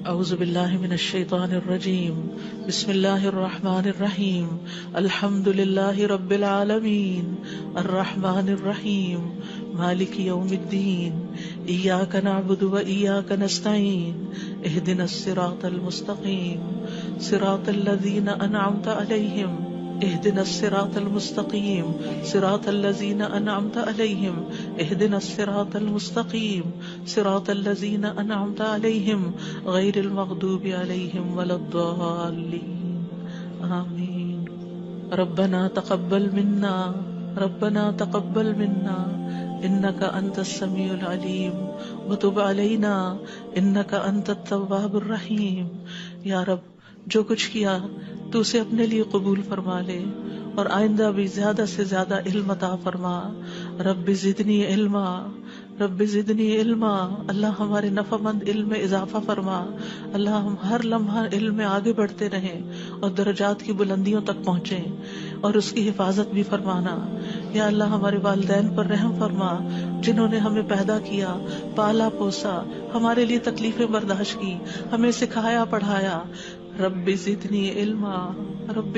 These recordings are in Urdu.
اعوذ باللہ من الشیطان الرجیم بسم اللہ الرحمن الرحیم الحمد للہ رب العالمین الرحمن الرحیم مالک یوم الدین ایاک نعبد و ایاک نستعین اہدنا الصراط المستقیم صراط الذین انعمت علیہم اهدنا الصراط المستقيم صراط الذين أنعمت عليهم اهدنا الصراط المستقيم صراط الذين أنعمت عليهم غير المغضوب عليهم ولا الضالين آمين. ربنا تقبل منا إنك أنت السميع العليم وتب علينا إنك أنت التواب الرحيم. یا رب جو کچھ کیا تو اسے اپنے لیے قبول فرما لے اور آئندہ بھی زیادہ سے زیادہ علم عطا فرما. رب زدنی علما اللہ ہمارے نفع مند علم میں اضافہ فرما. اللہ ہم ہر لمحہ علم میں آگے بڑھتے رہیں اور درجات کی بلندیوں تک پہنچیں اور اس کی حفاظت بھی فرمانا. یا اللہ ہمارے والدین پر رحم فرما جنہوں نے ہمیں پیدا کیا، پالا پوسا، ہمارے لیے تکلیفیں برداشت کی، ہمیں سکھایا پڑھایا. رب زدنی علما رب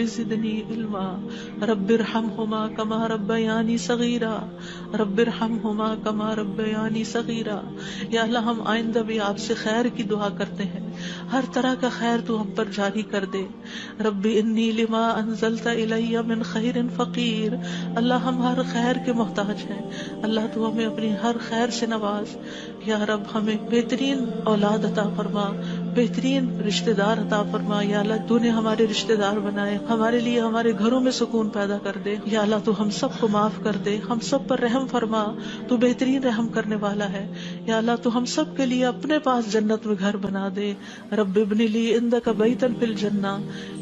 ارحمہما کما ربیانی صغیرا یا اللہ ہم آئندہ بھی آپ سے خیر کی دعا کرتے ہیں، ہر طرح کا خیر تو ہم پر جاری کر دے. رب انی لما انزلت الی من خیر فقیر. اللہ ہم ہر خیر کے محتاج ہیں، اللہ تو ہمیں اپنی ہر خیر سے نواز. یا رب ہمیں بہترین اولاد عطا فرما، بہترین رشتہ دار عطا فرما. یا اللہ تو نے ہمارے رشتہ دار بنائے، ہمارے لیے ہمارے گھروں میں سکون پیدا کر دے. یا اللہ تو ہم سب کو معاف کر دے، ہم سب پر رحم فرما، تو بہترین رحم کرنے والا ہے. یا اللہ تو ہم سب کے لیے اپنے پاس جنت میں گھر بنا دے. رب ابن لی عندک بیتا فی الجنہ.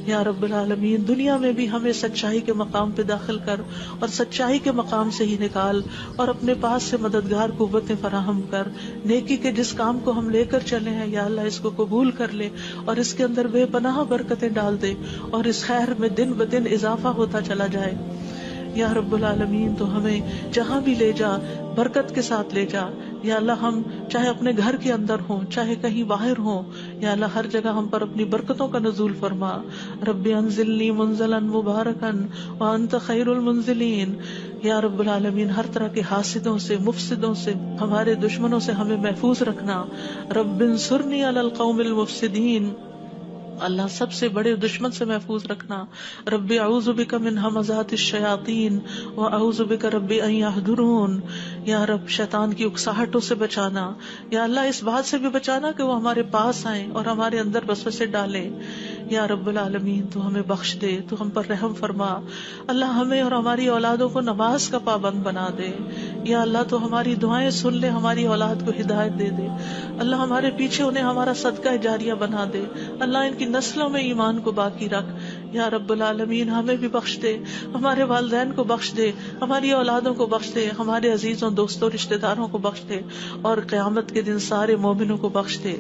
یا رب العالمین دنیا میں بھی ہمیں سچائی کے مقام پہ داخل کر اور سچائی کے مقام سے ہی نکال اور اپنے پاس سے مددگار قوتیں فراہم کر. نیکی کے جس کام کو ہم لے کر چلے ہیں یا اللہ اس کو قبول کر لے اور اس کے اندر بے پناہ برکتیں ڈال دے اور اس خیر میں دن بدن اضافہ ہوتا چلا جائے. یا رب العالمین تو ہمیں جہاں بھی لے جا برکت کے ساتھ لے جا. یا اللہ ہم چاہے اپنے گھر کے اندر ہوں چاہے کہیں باہر ہوں، یا اللہ ہر جگہ ہم پر اپنی برکتوں کا نزول فرما. رب انزلنی منزلا مبارکا وانت خیر المنزلین. یا رب العالمین ہر طرح کے حاسدوں سے، مفسدوں سے، ہمارے دشمنوں سے ہمیں محفوظ رکھنا. رب انصرنی علی القوم المفسدین. اللہ سب سے بڑے دشمن سے محفوظ رکھنا. رب اعوذ بک من ھمزات الشیاطین واعوذ بک رب ان یحضرون. یا رب شیطان کی اکساہٹوں سے بچانا. یا اللہ اس بات سے بھی بچانا کہ وہ ہمارے پاس آئیں اور ہمارے اندر وسوسے ڈالیں. یا رب العالمین تو ہمیں بخش دے، تو ہم پر رحم فرما. اللہ ہمیں اور ہماری اولادوں کو نماز کا پابند بنا دے. یا اللہ تو ہماری دعائیں سن لے، ہماری اولاد کو ہدایت دے دے. اللہ ہمارے پیچھے انہیں ہمارا صدقہ جاریہ بنا دے. اللہ ان کی نسلوں میں ایمان کو باقی رکھ. یا رب العالمین ہمیں بھی بخش دے، ہمارے والدین کو بخش دے، ہماری اولادوں کو بخش دے، ہمارے عزیزوں دوستوں رشتہ داروں کو بخش دے اور قیامت کے دن سارے مومنوں کو بخش دے.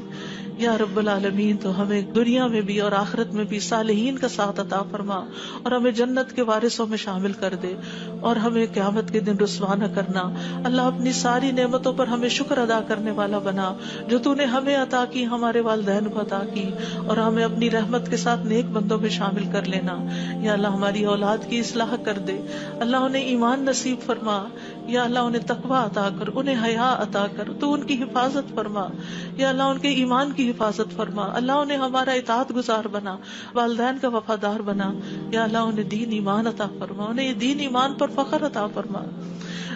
یا رب العالمین تو ہمیں دنیا میں بھی اور آخرت میں بھی صالحین کا ساتھ عطا فرما اور ہمیں جنت کے وارثوں میں شامل کر دے اور ہمیں قیامت کے دن رسوا نہ کرنا. اللہ اپنی ساری نعمتوں پر ہمیں شکر ادا کرنے والا بنا جو تو نے ہمیں عطا کی، ہمارے والدین کو عطا کی، اور ہمیں اپنی رحمت کے ساتھ نیک بندوں میں شامل کر لینا. یا اللہ ہماری اولاد کی اصلاح کر دے. اللہ انہیں ایمان نصیب فرما. یا اللہ انہیں تقوی عطا کر، انہیں حیا عطا کر، تو ان کی حفاظت فرما. یا اللہ ان کے ایمان کی حفاظت فرما. اللہ انہیں ہمارا اطاعت گزار بنا، والدین کا وفادار بنا. یا اللہ انہیں دین ایمان عطا فرما، انہیں یہ دین ایمان پر فخر عطا فرما.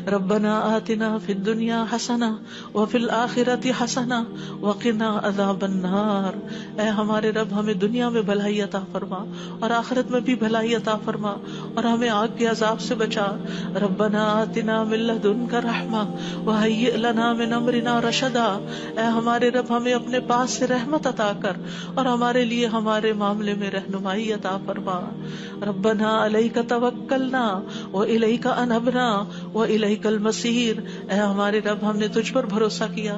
ربنا آتنا فی الدنیا حسنہ وفی الآخرۃ حسنہ وقنا عذاب النار. اے ہمارے رب ہمیں دنیا میں بھلائی عطا فرما اور آخرت میں بھی بھلائی عطا فرما اور ہمیں آگ کے عذاب سے بچا. ربنا آتنا من لدنک رحمہ وہیئ لنا من امرنا رشدا. اے ہمارے رب ہمیں اپنے پاس سے رحمت عطا کر اور ہمارے لیے ہمارے معاملے میں رہنمائی عطا فرما. ربنا علیک توکلنا والیک انبنا والیک المصیر. اے ہمارے رب ہم نے تجھ پر بھروسہ کیا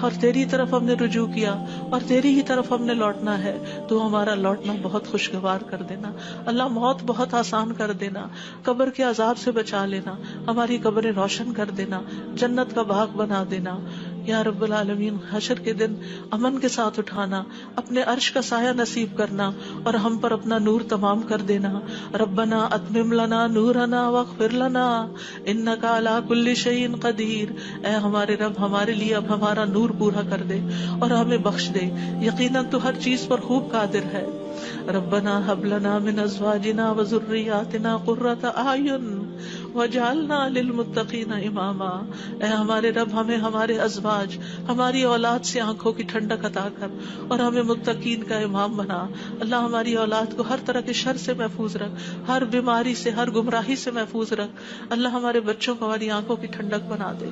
اور تیری طرف ہم نے رجوع کیا اور تیری ہی طرف ہم نے لوٹنا ہے. تو ہمارا لوٹنا بہت خوشگوار کر دینا. اللہ موت بہت آسان کر دینا، قبر کے عذاب سے بچا لینا، ہماری قبریں روشن کر دینا، جنت کا باغ بنا دینا. یا رب العالمین حشر کے دن امن کے ساتھ اٹھانا، اپنے عرش کا سایہ نصیب کرنا اور ہم پر اپنا نور تمام کر دینا. ربنا اتمم لنا نورنا واغفر لنا انک علی کل شیء قدیر. اے ہمارے رب ہمارے لیے اب ہمارا نور پورا کر دے اور ہمیں بخش دے، یقیناً تو ہر چیز پر خوب قادر ہے. ربنا هب لنا من ازواجنا وذرياتنا قرة اعین وجعلنا للمتقین اماما. اے ہمارے رب ہمیں ہمارے ازواج، ہماری اولاد سے آنکھوں کی ٹھنڈک عطا کر اور ہمیں متقین کا امام بنا. اللہ ہماری اولاد کو ہر طرح کے شر سے محفوظ رکھ، ہر بیماری سے، ہر گمراہی سے محفوظ رکھ. اللہ ہمارے بچوں کو ہماری آنکھوں کی ٹھنڈک بنا دے.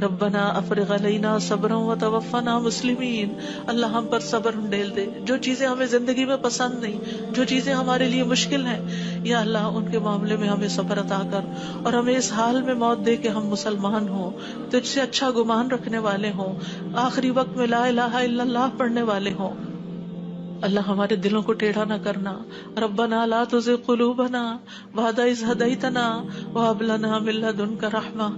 ربنا افرغ علینا صبرا وتوفنا مسلمین. اللہ ہم پر صبر ڈیل دے. جو چیزیں ہمیں زندگی میں پسند نہیں، جو چیزیں ہمارے لیے مشکل ہیں، یا اللہ ان کے معاملے میں ہمیں صبر عطا کر اور ہمیں اس حال میں موت دے کہ ہم مسلمان ہوں، تجھ سے اچھا گمان رکھنے والے ہوں، آخری وقت میں لا الہ الا اللہ پڑھنے والے ہوں. اللہ ہمارے دلوں کو ٹیڑھا نہ کرنا. ربنا لا تزغ قلوبنا بعد اذ ہدیتنا وہب لنا من لدنک رحمہ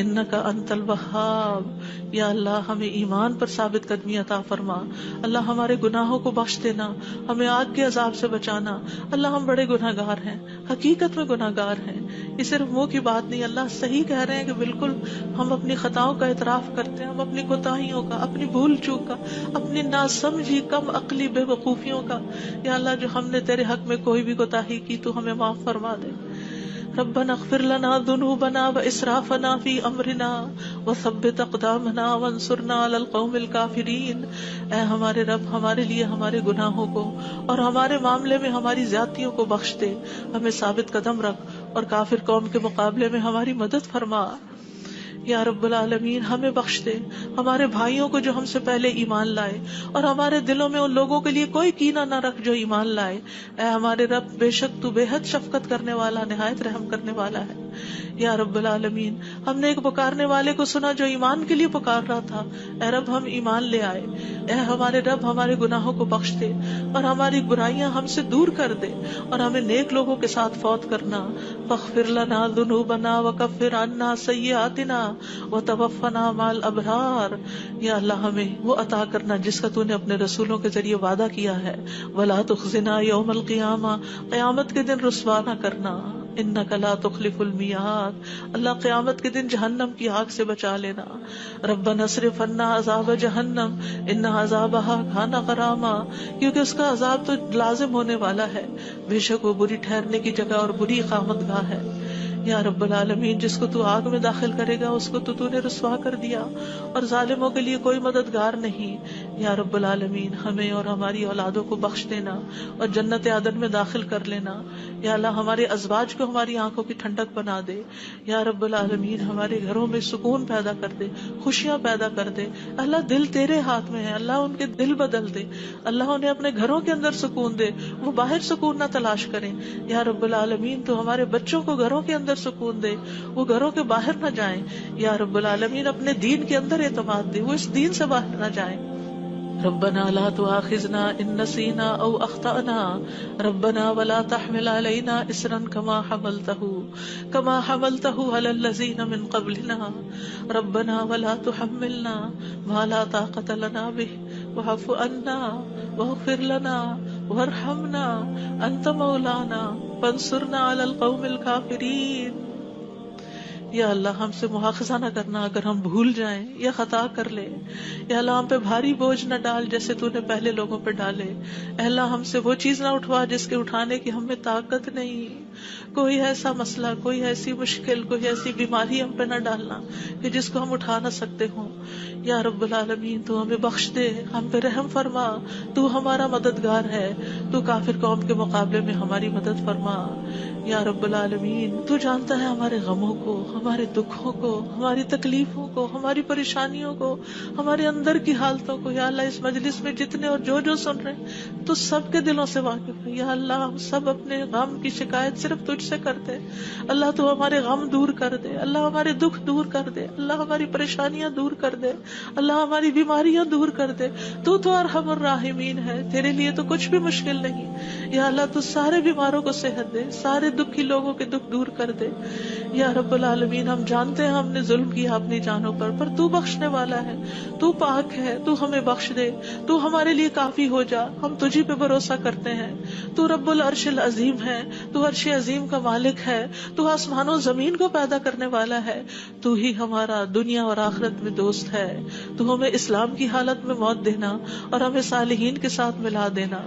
انک انت الوہاب. یا اللہ ہمیں ایمان پر ثابت قدمی عطا فرما. اللہ ہمارے گناہوں کو بخش دینا، ہمیں آگ کے عذاب سے بچانا. اللہ ہم بڑے گناہ گار ہیں، حقیقت میں گناہ گار ہیں، یہ صرف منہ کی بات نہیں. اللہ صحیح کہہ رہے ہیں کہ بالکل ہم اپنی خطاؤں کا اعتراف کرتے ہیں، ہم اپنی کوتاہیوں کا، اپنی بھول چوک کا، اپنی ناسمجھی کم عقلی بے وقوفیوں کا. یا اللہ جو ہم نے تیرے حق میں کوئی بھی کوتاہی کی تو ہمیں معاف فرما دے. ربنا اغفر لنا ذنوبنا واسرافنا فی امرنا وثبت اقدامنا وانصرنا علی القوم الکافرین. اے ہمارے رب ہمارے لیے ہمارے گناہوں کو اور ہمارے معاملے میں ہماری زیادتیوں کو بخش دے، ہمیں ثابت قدم رکھ اور کافر قوم کے مقابلے میں ہماری مدد فرما. یا رب العالمین ہمیں بخش دے، ہمارے بھائیوں کو جو ہم سے پہلے ایمان لائے، اور ہمارے دلوں میں ان لوگوں کے لیے کوئی کینہ نہ رکھ جو ایمان لائے. اے ہمارے رب بے شک تو بے حد شفقت کرنے والا، نہایت رحم کرنے والا ہے. یا رب العالمین ہم نے ایک پکارنے والے کو سنا جو ایمان کے لیے پکار رہا تھا. اے رب ہم ایمان لے آئے. اے ہمارے رب ہمارے گناہوں کو بخش دے اور ہماری برائیاں ہم سے دور کر دے اور ہمیں نیک لوگوں کے ساتھ فوت کرنا. فاغفر لنا ذنوبنا وکفر عنا سیئاتنا وتوفنا مع الابرار. یا اللہ ہمیں وہ عطا کرنا جس کا تو نے اپنے رسولوں کے ذریعے وعدہ کیا ہے. ولا تخزنا یوم القیامہ، قیامت کے دن رسوا نہ کرنا. انک لا تخلف المیعاد، اللہ قیامت کے دن جہنم کی آگ سے بچا لینا. ربنا اصرف عنا عذاب جہنم ان عذابها کان غراما، کیونکہ اس کا عذاب تو لازم ہونے والا ہے، بے شک وہ بری ٹھہرنے کی جگہ اور بری اقامت گاہ ہے. یا رب العالمین جس کو تو آگ میں داخل کرے گا اس کو تو نے رسوا کر دیا، اور ظالموں کے لیے کوئی مددگار نہیں. یا رب العالمین ہمیں اور ہماری اولادوں کو بخش دینا اور جنت عدن میں داخل کر لینا. یا اللہ ہمارے ازواج کو ہماری آنکھوں کی ٹھنڈک بنا دے. یا رب العالمین ہمارے گھروں میں سکون پیدا کر دے، خوشیاں پیدا کر دے. اللہ دل تیرے ہاتھ میں ہے، اللہ ان کے دل بدل دے. اللہ انہیں اپنے گھروں کے اندر سکون دے، وہ باہر سکون نہ تلاش کریں. یا رب العالمین تو ہمارے بچوں کو گھروں کے اندر سکون دے، وہ گھروں کے باہر نہ جائیں. یا رب العالمین اپنے دین کے اندر اعتماد دے، وہ اس دین سے باہر نہ جائیں. ربنا لا تؤاخذنا ان نسينا او اخطأنا ربنا ولا تحمل علينا اصرا كما حملته على الذين من قبلنا ربنا ولا تحملنا ما لا طاقة لنا به واعف عنا واغفر لنا وارحمنا انت مولانا فانصرنا على القوم الكافرين. یا اللہ ہم سے مواخذہ نہ کرنا اگر ہم بھول جائیں یا خطا کر لیں. یا اللہ ہم پہ بھاری بوجھ نہ ڈال جیسے تو نے پہلے لوگوں پہ ڈالے. اے اللہ ہم سے وہ چیز نہ اٹھوا جس کے اٹھانے کی ہمیں طاقت نہیں. کوئی ایسا مسئلہ، کوئی ایسی مشکل، کوئی ایسی بیماری ہم پہ نہ ڈالنا کہ جس کو ہم اٹھا نہ سکتے ہوں. یا رب العالمین تو ہمیں بخش دے، ہم پہ رحم فرما. تو ہمارا مددگار ہے، تو کافر قوم کے مقابلے میں ہماری مدد فرما. یا رب العالمین تو جانتا ہے ہمارے غموں کو، ہمارے دکھوں کو، ہماری تکلیفوں کو، ہماری پریشانیوں کو، ہمارے اندر کی حالتوں کو. یا اللہ اس مجلس میں جتنے اور جو سن رہے ہیں تو سب کے دلوں سے واقف ہے. یا اللہ ہم سب اپنے غم کی شکایت صرف تجھ سے کرتے. اللہ تو ہمارے غم دور کر دے، اللہ ہمارے دکھ دور کر دے، اللہ ہماری پریشانیاں دور کر دے، اللہ ہماری بیماریاں دور کر دے. تو ارحم الراحمین ہے، تیرے لیے تو کچھ بھی مشکل نہیں. یا اللہ تو سارے بیماروں کو صحت دے، سارے دکھی لوگوں کے دکھ دور کر دے. یا رب العالمین ہم جانتے ہیں ہم نے ظلم کیا اپنی جانوں پر تو بخشنے والا ہے, تو پاک ہے, تو ہمیں بخش دے, تو ہمارے لیے کافی ہو جا. ہم تجھی پہ بھروسہ کرتے ہیں. تو رب العرش العظیم ہے, تو عرش عظیم کا مالک ہے, تو آسمانوں زمین کو پیدا کرنے والا ہے. تو ہی ہمارا دنیا اور آخرت میں دوست ہے. تو ہمیں اسلام کی حالت میں موت دینا اور ہمیں صالحین کے ساتھ ملا دینا.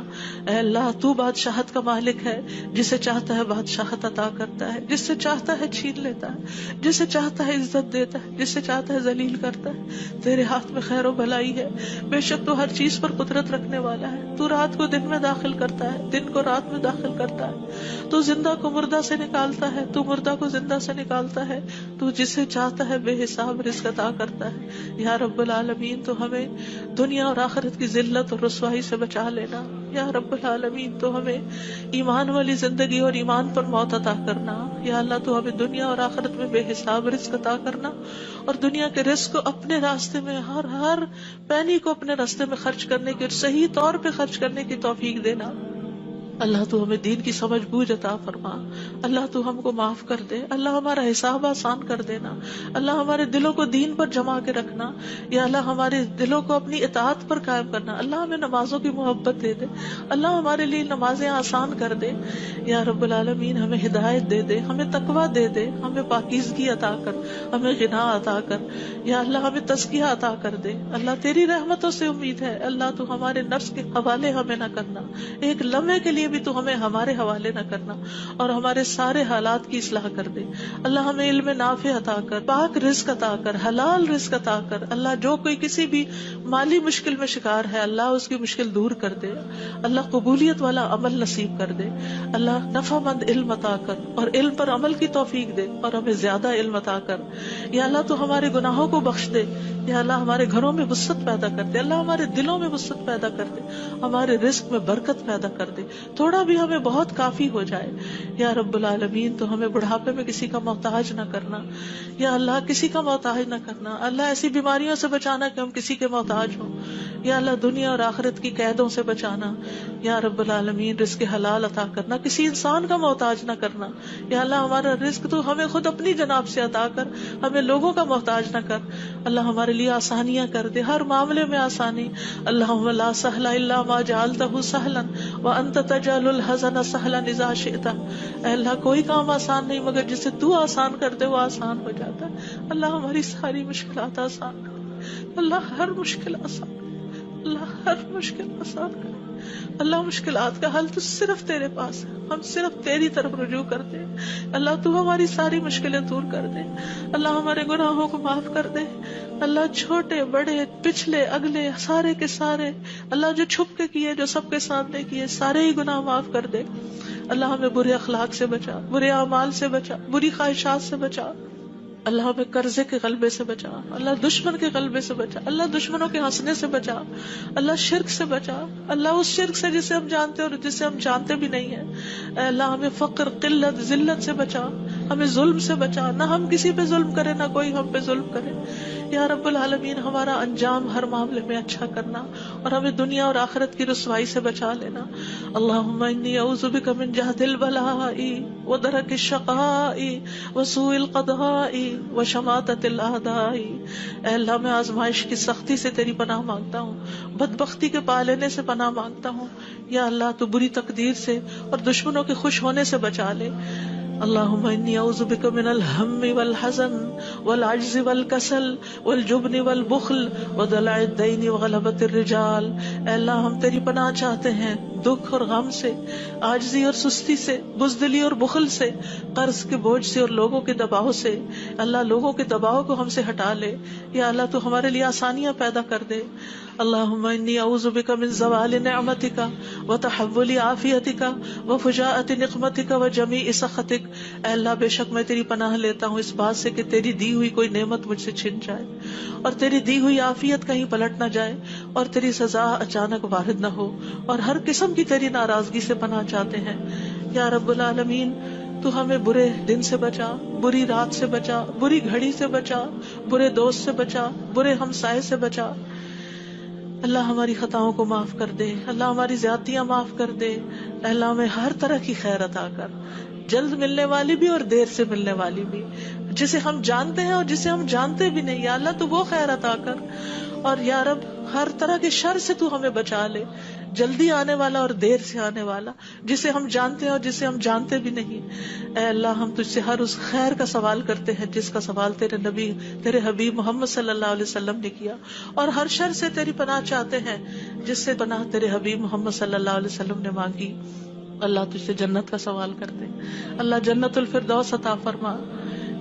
اے اللہ تو بادشاہت کا مالک ہے, جسے چاہتا ہے بادشاہت عطا کرتا ہے, جس سے چاہتا ہے چھین لیتا ہے, جسے چاہتا ہے عزت دیتا ہے, جسے چاہتا ہے ذلیل کرتا ہے. تیرے ہاتھ میں خیر و بھلائی ہے. بے شک تو ہر چیز پر قدرت رکھنے والا ہے. تو رات کو دن میں داخل کرتا ہے, دن کو رات میں داخل کرتا ہے. تو زندہ کو مردہ سے نکالتا ہے, تو مردہ کو زندہ سے نکالتا ہے. تو جسے چاہتا ہے بے حساب رزق عطا کرتا ہے. یا رب العالمین تو ہمیں دنیا اور آخرت کی ذلت اور رسوائی سے بچا لینا. یا رب العالمین تو ہمیں ایمان والی زندگی اور ایمان پر موت عطا کرنا. یا اللہ تو ہمیں دنیا اور آخرت میں بے حساب رزق عطا کرنا, اور دنیا کے رزق کو اپنے راستے میں ہر پینی کو اپنے راستے میں خرچ کرنے کی اور صحیح طور پہ خرچ کرنے کی توفیق دینا. اللہ تو ہمیں دین کی سمجھ بوجھ عطا فرما. اللہ تو ہم کو معاف کر دے. اللہ ہمارا حساب آسان کر دینا. اللہ ہمارے دلوں کو دین پر جما کے رکھنا. یا اللہ ہمارے دلوں کو اپنی اطاعت پر قائم کرنا. اللہ ہمیں نمازوں کی محبت دے دے. اللہ ہمارے لیے نمازیں آسان کر دے. یا رب العالمین ہمیں ہدایت دے دے, ہمیں تقویٰ دے دے, ہمیں پاکیزگی عطا کر, ہمیں غنا عطا کر. یا اللہ ہمیں تزکیہ عطا کر دے. اللہ تیری رحمتوں سے امید ہے. اللہ تو ہمارے نفس کے حوالے ہمیں نہ کرنا. ایک لمحے کے لیے بھی تو ہمیں ہمارے حوالے نہ کرنا, اور ہمارے سارے حالات کی اصلاح کر دے. اللہ ہمیں علم نافع عطا کر, پاک رزق عطا کر, حلال رزق عطا کر. اللہ جو کوئی کسی بھی مالی مشکل میں شکار ہے, اللہ اس کی مشکل دور کر دے. اللہ قبولیت والا عمل نصیب کر دے. اللہ نفع مند علم عطا کر, اور علم پر عمل کی توفیق دے, اور ہمیں زیادہ علم عطا کر. یا اللہ تو ہمارے گناہوں کو بخش دے. یا اللہ ہمارے گھروں میں وسعت پیدا کر دے. اللہ ہمارے دلوں میں وسعت پیدا کر دے. ہمارے رزق میں برکت پیدا کر دے. تھوڑا بھی ہمیں بہت کافی ہو جائے. یا رب العالمین تو ہمیں بڑھاپے میں کسی کا محتاج نہ کرنا. یا اللہ کسی کا محتاج نہ کرنا. اللہ ایسی بیماریوں سے بچانا کہ ہم کسی کے محتاج ہوں. یا اللہ دنیا اور آخرت کی قیدوں سے بچانا. یا رب العالمین رزق حلال عطا کرنا, کسی انسان کا محتاج نہ کرنا. یا اللہ ہمارا رزق تو ہمیں خود اپنی جناب سے عطا کر, ہمیں لوگوں کا محتاج نہ کر. اللہ ہمارے لیے آسانیاں کر دے, ہر معاملے میں آسانی. اللہم لا سہل الا ما جعلتہ سہلا وانت تجعل الحزن سہلا اذا شئت. اے اللہ کوئی کام آسان نہیں مگر جسے تو آسان کر دے وہ آسان ہو جاتا ہے. اللہ ہماری ساری مشکلات آسان کر. اللہ ہر مشکل آسان کر. اللہ ہر مشکل آسان کر. اللہ مشکلات کا حل تو صرف تیرے پاس ہے, ہم صرف تیری طرف رجوع کرتے ہیں. اللہ تو ہماری ساری مشکلیں دور کر دے. اللہ ہمارے گناہوں کو معاف کر دے. اللہ چھوٹے بڑے پچھلے اگلے سارے کے سارے, اللہ جو چھپ کے کیے جو سب کے سامنے کیے, سارے ہی گناہ معاف کر دے. اللہ ہمیں برے اخلاق سے بچا, برے اعمال سے بچا, بری خواہشات سے بچا. اللہ ہمیں قرضے کے غلبے سے بچا. اللہ دشمن کے غلبے سے بچا. اللہ دشمنوں کے ہنسنے سے بچا. اللہ شرک سے بچا. اللہ اس شرک سے جسے ہم جانتے اور جسے ہم جانتے بھی نہیں ہیں. اے اللہ ہمیں فقر قلت ذلت سے بچا. ہمیں ظلم سے بچا, نہ ہم کسی پہ ظلم کرے نہ کوئی ہم پہ ظلم کرے. یا رب العالمین ہمارا انجام ہر معاملے میں اچھا کرنا, اور ہمیں دنیا اور آخرت کی رسوائی سے بچا لینا. اللہم انی اعوذ بک من جہد البلاء ودرک الشقاء وسوء القضاء وشماتۃ الاعداء. اے اللہ میں آزمائش کی سختی سے تیری پناہ مانگتا ہوں, بدبختی کے پا لینے سے پناہ مانگتا ہوں. یا اللہ تو بری تقدیر سے اور دشمنوں کے خوش ہونے سے بچا لے. اللہم انی اعوذ بک من الہم والحزن والعجز والکسل والجبن والبخل ودلع الدین وغلبۃ الرجال. اے اللہ ہم تیری پناہ چاہتے ہیں دکھ اور غم سے, عاجزی اور سستی سے, بزدلی اور بخل سے, قرض کے بوجھ سے اور لوگوں کے دباؤ سے. اللہ لوگوں کے دباؤ کو ہم سے ہٹا لے. یا اللہ تو ہمارے لیے آسانیاں پیدا کر دے. اللہم انی اعوذ بک من زوال نعمتک وتحول عافیتک وفجاءۃ نقمتک وجمیع سخطک. اے اللہ بے شک میں تیری پناہ لیتا ہوں اس بات سے کہ تیری دی ہوئی کوئی نعمت مجھ سے چھن جائے, اور تیری دی ہوئی عافیت کہیں پلٹ نہ جائے, اور تیری سزا اچانک وارد نہ ہو, اور ہر قسم کی تیری ناراضگی سے پناہ چاہتے ہیں. یا رب العالمین تو ہمیں برے دن سے بچا, بری رات سے بچا, بری گھڑی سے بچا, برے دوست سے بچا, برے ہمسائے سے بچا. اللہ ہماری خطاؤں کو معاف کر دے، اللہ ہماری زیادتیاں معاف کر دے، اللہ ہمیں ہر طرح کی خیر عطا کر، جلد ملنے والی بھی اور دیر سے ملنے والی بھی، جسے ہم جانتے ہیں اور جسے ہم جانتے بھی نہیں، یا اللہ تو وہ خیر عطا کر، اور یا رب ہر طرح کے شر سے تو ہمیں بچا لے، جلدی آنے والا اور دیر سے آنے والا، جسے ہم جانتے ہیں اور جسے ہم جانتے بھی نہیں۔ اے اللہ ہم تجھ سے ہر اس خیر کا سوال کرتے ہیں جس کا سوال تیرے نبی، تیرے حبیب محمد صلی اللہ علیہ وسلم نے کیا، اور ہر شر سے تیری پناہ چاہتے ہیں جس سے پناہ تیرے حبیب محمد صلی اللہ علیہ وسلم نے مانگی۔ اللہ تجھ سے جنت کا سوال کرتے ہیں، اللہ جنت الفردوس عطا فرما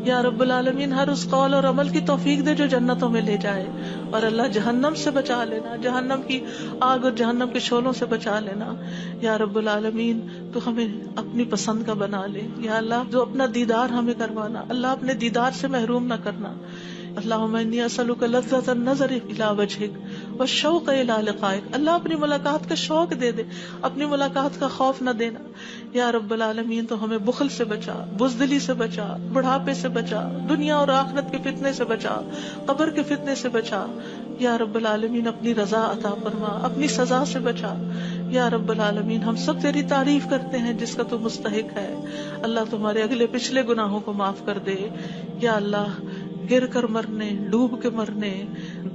یا رب العالمین، ہر اس قول اور عمل کی توفیق دے جو جنتوں میں لے جائے، اور اللہ جہنم سے بچا لینا، جہنم کی آگ اور جہنم کے شعلوں سے بچا لینا یا رب العالمین۔ تو ہمیں اپنی پسند کا بنا لے یا اللہ، جو اپنا دیدار ہمیں کروانا، اللہ اپنے دیدار سے محروم نہ کرنا۔ اللہم انی اسألک لذۃ النظر الی وجہک والشوق الی لقائک، اللہ اپنی ملاقات کا شوق دے دے، اپنی ملاقات کا خوف نہ دینا یا رب العالمین۔ تو ہمیں بخل سے بچا، بزدلی سے بچا، بڑھاپے سے بچا، دنیا اور آخرت کے فتنے سے بچا، قبر کے فتنے سے بچا یا رب العالمین۔ اپنی رضا عطا فرما، اپنی سزا سے بچا یا رب العالمین۔ ہم سب تیری تعریف کرتے ہیں جس کا تو مستحق ہے، اللہ تمہارے اگلے پچھلے گناہوں کو معاف کر دے یا اللہ۔ گر کر مرنے، ڈوب کے مرنے،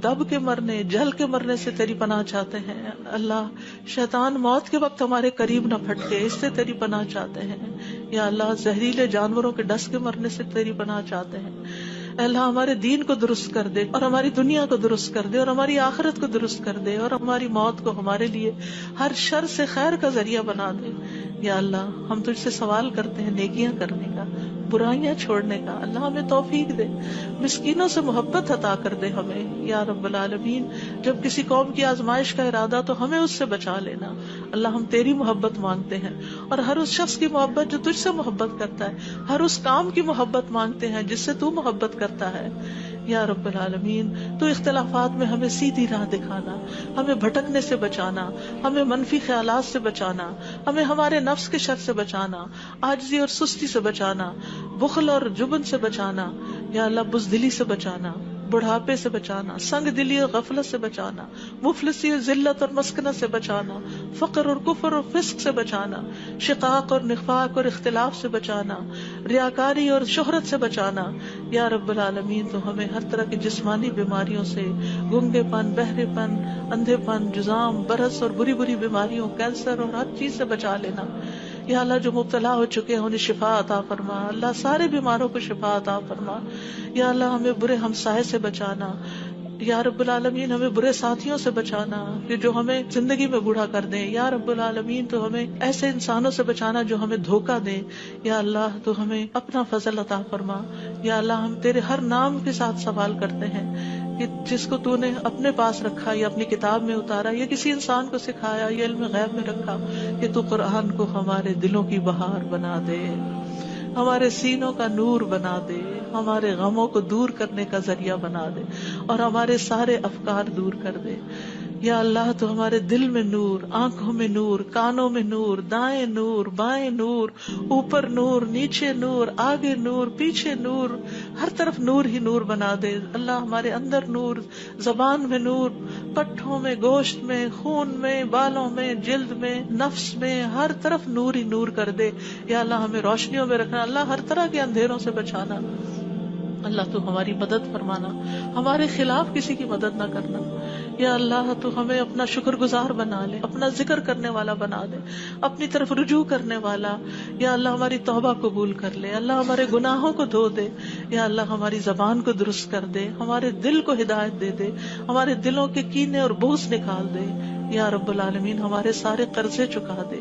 دب کے مرنے، جل کے مرنے سے تیری پناہ چاہتے ہیں اللہ۔ شیطان موت کے وقت ہمارے قریب نہ پھٹکے، اس سے تیری پناہ چاہتے ہیں یا اللہ۔ زہریلے جانوروں کے ڈس کے مرنے سے تیری پناہ چاہتے ہیں اے اللہ۔ ہمارے دین کو درست کر دے اور ہماری دنیا کو درست کر دے اور ہماری آخرت کو درست کر دے، اور ہماری موت کو ہمارے لیے ہر شر سے خیر کا ذریعہ بنا دے یا اللہ۔ ہم تجھ سے سوال کرتے ہیں نیکیاں کرنے کا، برائیاں چھوڑنے کا، اللہ ہمیں توفیق دے، مسکینوں سے محبت عطا کر دے ہمیں یا رب العالمین۔ جب کسی قوم کی آزمائش کا ارادہ تو ہمیں اس سے بچا لینا اللہ۔ ہم تیری محبت مانگتے ہیں اور ہر اس شخص کی محبت جو تجھ سے محبت کرتا ہے، ہر اس کام کی محبت مانگتے ہیں جس سے تو محبت کرتا ہے یا رب العالمین۔ تو اختلافات میں ہمیں سیدھی راہ دکھانا، ہمیں بھٹکنے سے بچانا، ہمیں منفی خیالات سے بچانا، ہمیں ہمارے نفس کے شر سے بچانا، عاجزی اور سستی سے بچانا، بخل اور جبن سے بچانا یا اللہ، بزدلی سے بچانا، بڑھاپے سے بچانا، سنگ دلی اور غفلت سے بچانا، مفلسی اور ذلت اور مسکنت سے بچانا، فقر اور کفر اور فسق سے بچانا، شقاق اور نفاق اور اختلاف سے بچانا، ریاکاری اور شہرت سے بچانا یا رب العالمین۔ تو ہمیں ہر طرح کی جسمانی بیماریوں سے، گنگے پن، بہرے پن، اندھے پن، جزام، برس اور بری بری بیماریوں، کینسر اور ہر چیز سے بچا لینا یا اللہ۔ جو مبتلا ہو چکے ہیں انہیں شفا عطا فرما اللہ، سارے بیماروں کو شفا عطا فرما یا اللہ۔ ہمیں برے ہمسائے سے بچانا یا رب العالمین، ہمیں برے ساتھیوں سے بچانا کہ جو ہمیں زندگی میں بوڑھا کر دیں یا رب العالمین۔ تو ہمیں ایسے انسانوں سے بچانا جو ہمیں دھوکہ دیں یا اللہ۔ تو ہمیں اپنا فضل عطا فرما یا اللہ۔ ہم تیرے ہر نام کے ساتھ سوال کرتے ہیں کہ جس کو تو نے اپنے پاس رکھا یا اپنی کتاب میں اتارا یا کسی انسان کو سکھایا یا علم غیب میں رکھا، کہ تو قرآن کو ہمارے دلوں کی بہار بنا دے، ہمارے سینوں کا نور بنا دے، ہمارے غموں کو دور کرنے کا ذریعہ بنا دے اور ہمارے سارے افکار دور کر دے یا اللہ۔ تو ہمارے دل میں نور، آنکھوں میں نور، کانوں میں نور، دائیں نور، بائیں نور، اوپر نور، نیچے نور، آگے نور، پیچھے نور، ہر طرف نور ہی نور بنا دے اللہ۔ ہمارے اندر نور، زبان میں نور، پٹھوں میں، گوشت میں، خون میں، بالوں میں، جلد میں، نفس میں، ہر طرف نور ہی نور کر دے یا اللہ۔ ہمیں روشنیوں میں رکھنا اللہ، ہر طرح کے اندھیروں سے بچانا اللہ۔ تو ہماری مدد فرمانا، ہمارے خلاف کسی کی مدد نہ کرنا یا اللہ۔ تو ہمیں اپنا شکر گزار بنا لے، اپنا ذکر کرنے والا بنا دے، اپنی طرف رجوع کرنے والا یا اللہ۔ ہماری توبہ قبول کر لے اللہ، ہمارے گناہوں کو دھو دے یا اللہ۔ ہماری زبان کو درست کر دے، ہمارے دل کو ہدایت دے دے، ہمارے دلوں کے کینے اور بغض نکال دے یا رب العالمین۔ ہمارے سارے قرضے چکا دے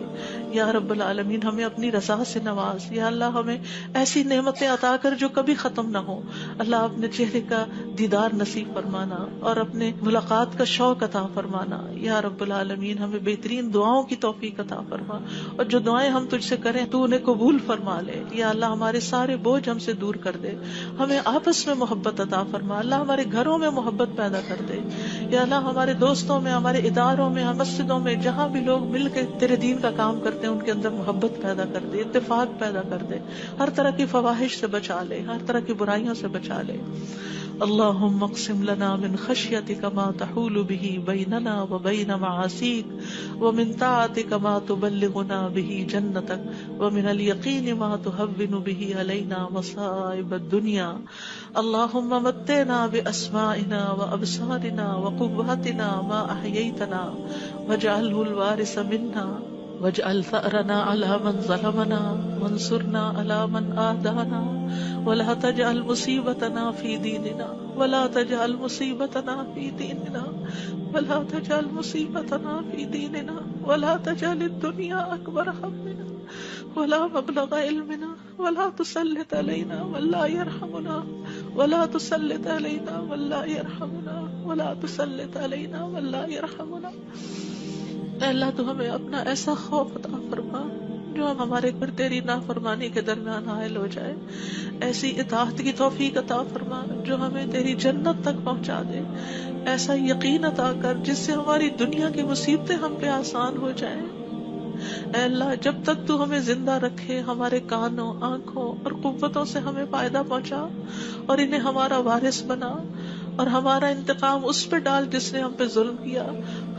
یا رب العالمین۔ ہمیں اپنی رضا سے نواز یا اللہ۔ ہمیں ایسی نعمتیں عطا کر جو کبھی ختم نہ ہو اللہ۔ اپنے چہرے کا دیدار نصیب فرمانا اور اپنے ملاقات کا شوق عطا فرمانا یا رب العالمین۔ ہمیں بہترین دعاؤں کی توفیق عطا فرما، اور جو دعائیں ہم تجھ سے کریں تو انہیں قبول فرما لے یا اللہ۔ ہمارے سارے بوجھ ہم سے دور کر دے، ہمیں آپس میں محبت عطا فرما اللہ۔ ہمارے گھروں میں محبت پیدا کر دے یا اللہ۔ ہمارے دوستوں میں، ہمارے اداروں میں، مسجدوں میں، جہاں بھی لوگ مل کے تیرے دین کا کام کرتے ہیں ان کے اندر محبت پیدا کر دے، اتفاق پیدا کر دے، ہر طرح کی فواحش سے بچا لے، ہر طرح کی برائیوں سے بچا لے۔ اللهم اقسم لنا من خشيتك ما تحول به بيننا وبين معاصيك ومن طاعتك ما تبلغنا به جنتك ومن اليقين ما تهون به علينا مصائب الدنيا اللهم متعنا بأسمائنا وأبصارنا وقواتنا ما أحييتنا واجعله الوارث منا واجعل ثأرنا على من ظلمنا وانصرنا على من آذانا ولا تجعل مصيبتنا في ديننا ولا تجعل مصيبتنا في ديننا ولا تجعل مصيبتنا في ديننا ولا تجعل الدنيا أكبر همنا ولا مبلغ علمنا ولا تسلط علينا من لا يرحمنا ولا تسلط علينا من لا يرحمنا ولا تسلط علينا من لا يرحمنا. اے اللہ تو ہمیں اپنا ایسا خوف عطا فرما جو ہمارے پر تیری نافرمانی کے درمیان حائل ہو جائے، ایسی اطاعت کی توفیق عطا فرما جو ہمیں تیری جنت تک پہنچا دے، ایسا یقین عطا کر جس سے ہماری دنیا کی مصیبتیں ہم پہ آسان ہو جائیں. اے اللہ جب تک تو ہمیں زندہ رکھے ہمارے کانوں، آنکھوں اور قوتوں سے ہمیں فائدہ پہنچا اور انہیں ہمارا وارث بنا اور ہمارا انتقام اس پہ ڈال جس نے ہم پہ ظلم کیا،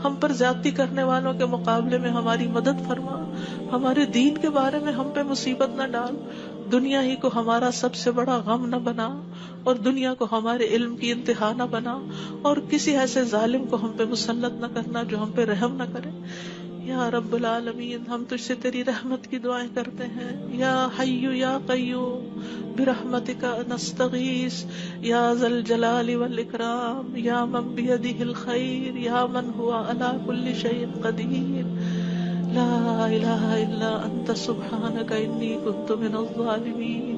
ہم پر زیادتی کرنے والوں کے مقابلے میں ہماری مدد فرما، ہمارے دین کے بارے میں ہم پہ مصیبت نہ ڈال، دنیا ہی کو ہمارا سب سے بڑا غم نہ بنا اور دنیا کو ہمارے علم کی انتہا نہ بنا اور کسی ایسے ظالم کو ہم پہ مسلط نہ کرنا جو ہم پہ رحم نہ کرے. یا رب العالمین ہم تجھ سے تیری رحمت کی دعائیں کرتے ہیں. یا حی یا قیوم برحمتک نستغیث یا ذا الجلال والاکرام یا من بیدہ الخیر یا من ہوا علی کل شیء قدیر لا الہ الا انت سبحانک انی کنت من الظالمین.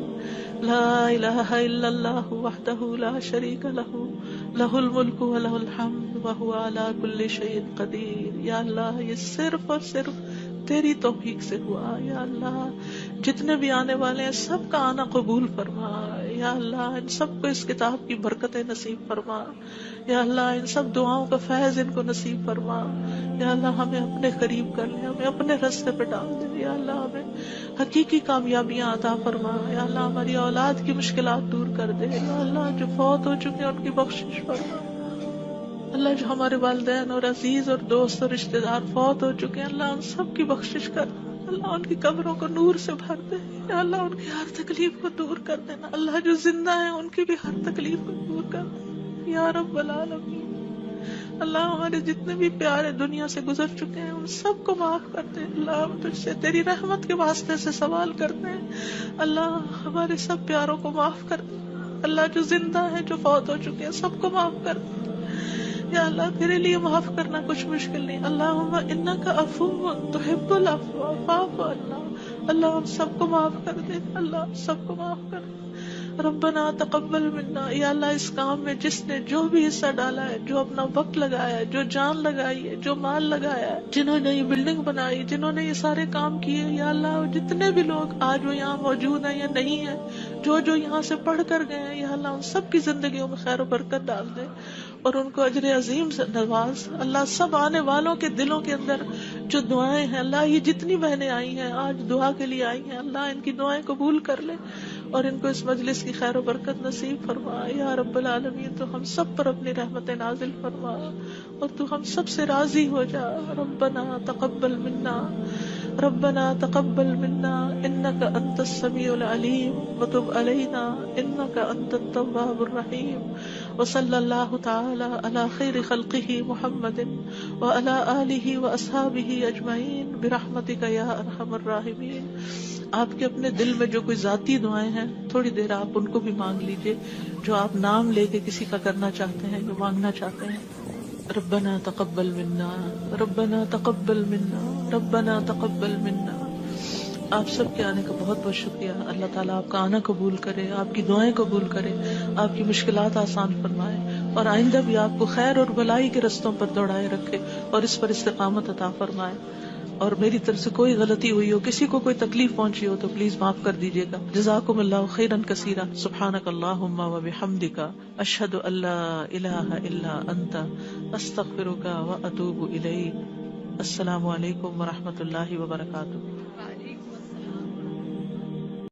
لا الہ الا اللہ وحدہ لا شریک لہ لہ الملک ولہ الحمد وہو علی کل شیء قدیر. یا اللہ یہ صرف اور صرف تیری توفیق سے ہوا. یا اللہ جتنے بھی آنے والے ہیں سب کا آنا قبول فرما. یا اللہ ان سب کو اس کتاب کی برکتیں نصیب فرما. یا اللہ ان سب دعاؤں کا فیض ان کو نصیب فرما. یا اللہ ہمیں اپنے قریب کر لے، ہمیں اپنے راستے پہ ڈال دے. یا اللہ ہمیں حقیقی کامیابیاں عطا فرما. یا اللہ ہماری اولاد کی مشکلات دور کر دے. یا اللہ جو فوت ہو چکے ہیں ان کی بخشش فرما. اللہ جو ہمارے والدین اور عزیز اور دوست اور رشتہ دار فوت ہو چکے ہیں اللہ ان سب کی بخشش کر. اللہ ان کی قبروں کو نور سے بھر دے. یا اللہ ان کی ہر تکلیف کو دور کر دینا. اللہ جو زندہ ہیں ان کی بھی ہر تکلیف کو دور کر دے یا رب العالمین. اللہ ہمارے جتنے بھی پیارے دنیا سے گزر چکے ہیں ان سب کو معاف کر دے. اللہ ہم تجھ سے تیری رحمت کے واسطے سے سوال کرتے ہیں اللہ ہمارے سب پیاروں کو معاف کر دے. اللہ جو زندہ ہیں جو فوت ہو چکے ہیں سب کو معاف کر دے. یا اللہ تیرے لیے معاف کرنا کچھ مشکل نہیں. اللہم انک عفو تحب العفو فاعف عنا. اللہ ہم سب کو معاف کر دے. اللہ سب کو معاف کر دے. ربنا تقبل منا. یا اللہ اس کام میں جس نے جو بھی حصہ ڈالا ہے، جو اپنا وقت لگایا ہے، جو جان لگائی ہے، جو مال لگایا ہے، جنہوں نے یہ بلڈنگ بنائی، جنہوں نے یہ سارے کام کیے، یا اللہ جتنے بھی لوگ آج وہ یہاں موجود ہیں یا نہیں ہیں، جو یہاں سے پڑھ کر گئے ہیں، یا اللہ ان سب کی زندگیوں میں خیر و برکت ڈال دے اور ان کو اجر عظیم سے نواز. اللہ سب آنے والوں کے دلوں کے اندر جو دعائیں ہیں، اللہ یہ جتنی بہنیں آئی ہیں آج دعا کے لیے آئی ہیں، اللہ ان کی دعائیں قبول کر لے اور ان کو اس مجلس کی خیر و برکت نصیب فرما. یا رب العالمین تو ہم سب پر اپنی رحمت نازل فرما اور تو ہم سب سے راضی ہو جا. ربنا تقبل منا ربنا تقبل منا انك انت السميع العليم وتب علينا انك انت التواب الرحيم. وصلى الله تعالى على خير خلقه محمد وعلى آله واصحابه اجمعين برحمتك يا ارحم الراحمين. آپ کے اپنے دل میں جو کوئی ذاتی دعائیں ہیں تھوڑی دیر آپ ان کو بھی مانگ لیجئے، جو آپ نام لے کے کسی کا کرنا چاہتے ہیں، جو مانگنا چاہتے ہیں. ربنا تقبل منا ربنا تقبل منا ربنا تقبل منا. آپ سب کے آنے کا بہت بہت شکریہ. اللہ تعالیٰ آپ کا آنا قبول کرے، آپ کی دعائیں قبول کرے، آپ کی مشکلات آسان فرمائے اور آئندہ بھی آپ کو خیر اور بھلائی کے رستوں پر دوڑائے رکھے اور اس پر استقامت عطا فرمائے. اور میری طرف سے کوئی غلطی ہوئی ہو، کسی کو کوئی تکلیف پہنچی ہو تو پلیز معاف کر دیجیے گا. جزاکم اللہ خیرا کثیرا. سبحانک اللہم و بحمدک اشہد ان لا الہ الا انت استغفرک و اتوب الیک. السلام علیکم و رحمۃ اللہ وبرکاتہ.